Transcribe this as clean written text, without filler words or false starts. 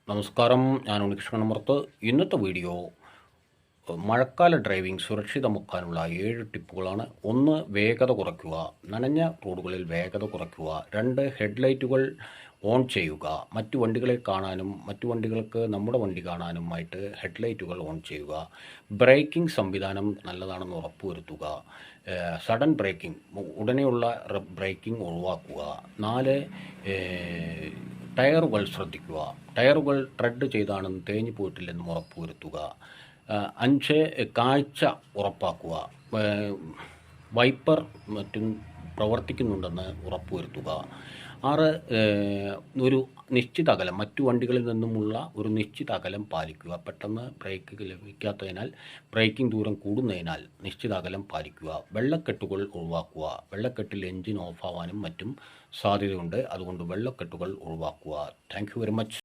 നമസ്കാരം, ഞാൻ ഉണ്ണികൃഷ്ണമർത്ത്. ഇന്നത്തെ വീഡിയോ മഴക്കാല ഡ്രൈവിംഗ് സുരക്ഷിതമാക്കാനുള്ള 7 ടിപ്പുകളാണ്. 1. വേഗത കുറയ്ക്കുക. നനഞ്ഞ റോഡുകളിൽ വേഗത കുറയ്ക്കുക. 2. ഹെഡ്ലൈറ്റുകൾ ഓൺ ചെയ്യുക. മറ്റു വണ്ടികളെ കാണാനും മറ്റു വണ്ടികൾക്ക് നമ്മുടെ വണ്ടി കാണാനുമായിട്ട് ഹെഡ്ലൈറ്റുകൾ ഓൺ ചെയ്യുക. ബ്രേക്കിംഗ് സംവിധാനം നല്ലതാണെന്ന് ഉറപ്പുവരുത്തുക. സഡൻ ബ്രേക്കിംഗ്, ഉടനെയുള്ള ബ്രേക്കിംഗ് ഒഴിവാക്കുക. 4. ടയറുകൾ ശ്രദ്ധിക്കുക. ടയറുകൾ ട്രെഡ് ചെയ്താണെന്ന് തേഞ്ഞു പോയിട്ടില്ലെന്നും ഉറപ്പുവരുത്തുക. 5. കാഴ്ച ഉറപ്പാക്കുക. വൈപ്പർ മറ്റും പ്രവർത്തിക്കുന്നുണ്ടെന്ന് ഉറപ്പുവരുത്തുക. 6. ഒരു നിശ്ചിത അകലം, മറ്റു വണ്ടികളിൽ നിന്നുമുള്ള ഒരു നിശ്ചിത അകലം പാലിക്കുക. പെട്ടെന്ന് ബ്രേക്ക് ലഭിക്കാത്തതിനാൽ ബ്രേക്കിംഗ് ദൂരം കൂടുന്നതിനാൽ നിശ്ചിത അകലം പാലിക്കുക. വെള്ളക്കെട്ടുകൾ ഒഴിവാക്കുക. വെള്ളക്കെട്ടിൽ എൻജിൻ ഓഫാവാനും മറ്റും സാധ്യതയുണ്ട്. അതുകൊണ്ട് വെള്ളക്കെട്ടുകൾ ഒഴിവാക്കുക. Thank you very much.